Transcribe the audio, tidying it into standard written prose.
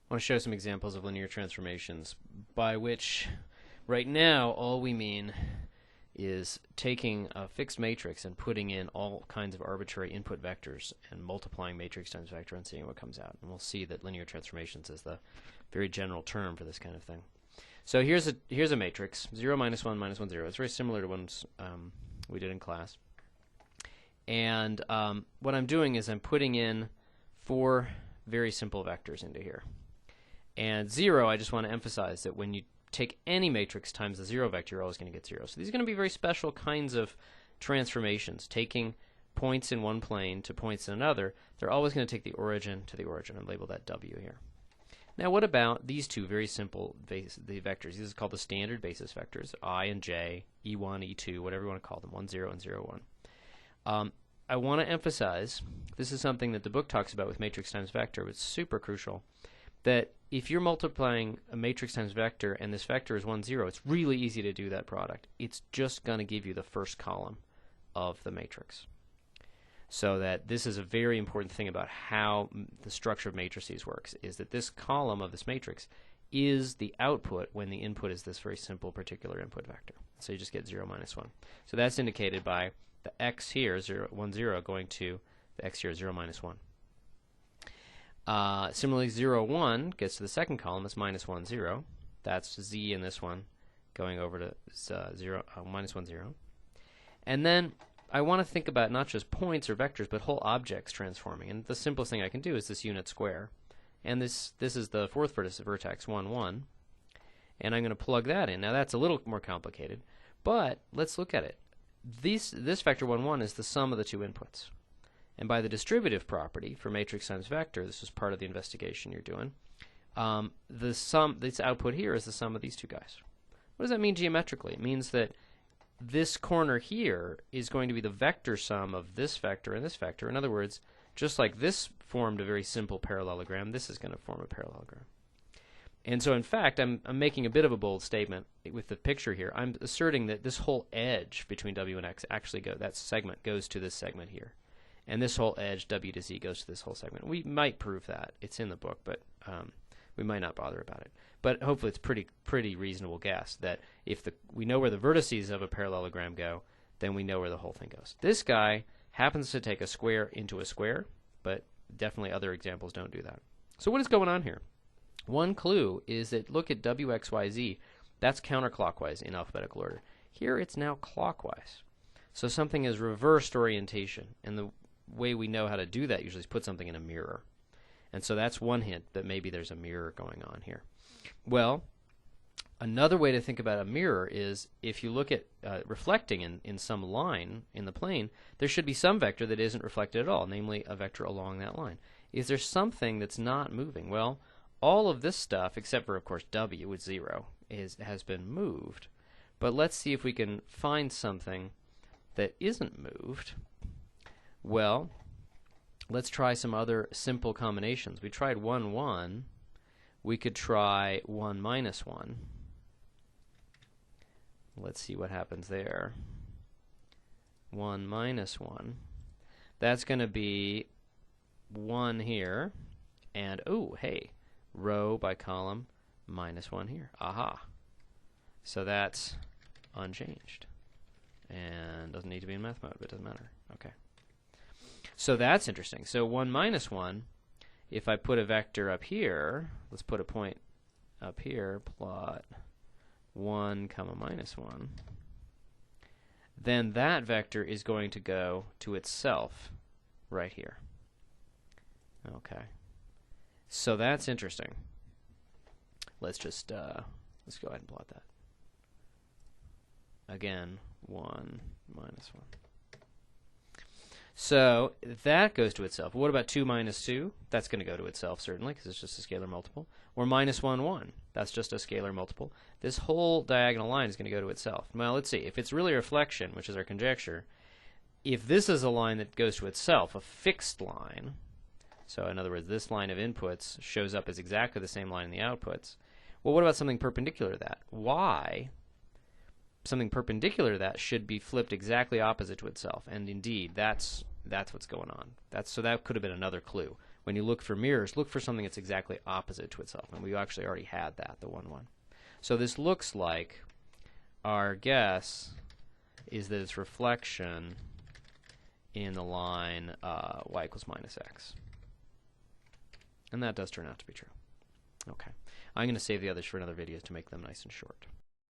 I want to show some examples of linear transformations, by which right now all we mean is taking a fixed matrix and putting in all kinds of arbitrary input vectors and multiplying matrix times vector and seeing what comes out. And we'll see that linear transformations is the very general term for this kind of thing. So here's a matrix, 0, -1, -1, 0. It's very similar to ones we did in class. And what I'm doing is I'm putting in 4 very simple vectors into here. And 0, I just want to emphasize that when you take any matrix times the 0 vector, you're always going to get 0. So these are going to be very special kinds of transformations, taking points in one plane to points in another. They're always going to take the origin to the origin, and label that W here. Now what about these two very simple the vectors? These are called the standard basis vectors, I and J, E1, E2, whatever you want to call them, 1, 0, and 0, 1. I want to emphasize, this is something that the book talks about with matrix times vector, it's super crucial, that if you're multiplying a matrix times vector and this vector is 1, 0, it's really easy to do that product. It's just going to give you the first column of the matrix. So that this is a very important thing about how the structure of matrices works, is that this column of this matrix is the output when the input is this very simple particular input vector. So you just get 0, -1. So that's indicated by the x here, 0, 1, 0, going to the x here, 0, -1. Similarly, 0, 1 gets to the second column, that's -1, 0. That's z in this one going over to -1, 0. And then I want to think about not just points or vectors, but whole objects transforming. And the simplest thing I can do is this unit square. And this is the fourth vertex, 1, 1. And I'm going to plug that in. Now that's a little more complicated, but let's look at it. This vector 1, 1 is the sum of the two inputs. And by the distributive property for matrix times vector, this is part of the investigation you're doing, this output here is the sum of these two guys. What does that mean geometrically? It means that this corner here is going to be the vector sum of this vector and this vector. In other words, just like this formed a very simple parallelogram, this is going to form a parallelogram. And so in fact, I'm making a bit of a bold statement with the picture here. I'm asserting that this whole edge between W and X actually that segment goes to this segment here. And this whole edge, W to Z, goes to this whole segment. We might prove that. It's in the book, but we might not bother about it. But hopefully it's pretty reasonable guess that if we know where the vertices of a parallelogram go, then we know where the whole thing goes. This guy happens to take a square into a square, but definitely other examples don't do that. So what is going on here? One clue is that look at W, X, Y, Z. That's counterclockwise in alphabetical order. Here it's now clockwise. So something is reversed orientation, and the way we know how to do that usually is put something in a mirror. And so that's one hint that maybe there's a mirror going on here. Well, another way to think about a mirror is if you look at reflecting in some line in the plane, there should be some vector that isn't reflected at all, namely a vector along that line. Is there something that's not moving? Well, all of this stuff, except for, of course, W with 0, has been moved. But let's see if we can find something that isn't moved. Well, let's try some other simple combinations. We tried 1, 1. We could try 1, -1. Let's see what happens there. 1, -1. That's going to be 1 here. And, oh, hey, row by column -1 here. Aha. So that's unchanged. And doesn't need to be in math mode, but it doesn't matter. Okay. So that's interesting. So 1, -1, if I put a vector up here, let's put a point up here, plot 1, -1, then that vector is going to go to itself right here. Okay. So that's interesting. Let's just let's go ahead and plot that. Again, 1, -1. So that goes to itself. What about 2, -2? That's going to go to itself, certainly, because it's just a scalar multiple. Or -1, 1. That's just a scalar multiple. This whole diagonal line is going to go to itself. Well, let's see. If it's really a reflection, which is our conjecture, if this is a line that goes to itself, a fixed line, so in other words, this line of inputs shows up as exactly the same line in the outputs, well, what about something perpendicular to that? Y, something perpendicular to that, should be flipped exactly opposite to itself. And indeed, that's what's going on. So that could have been another clue. when you look for mirrors, look for something that's exactly opposite to itself. And we actually already had that, the 1, 1. So this looks like our guess is that it's reflection in the line y equals minus x. And that does turn out to be true. Okay. I'm going to save the others for another video to make them nice and short.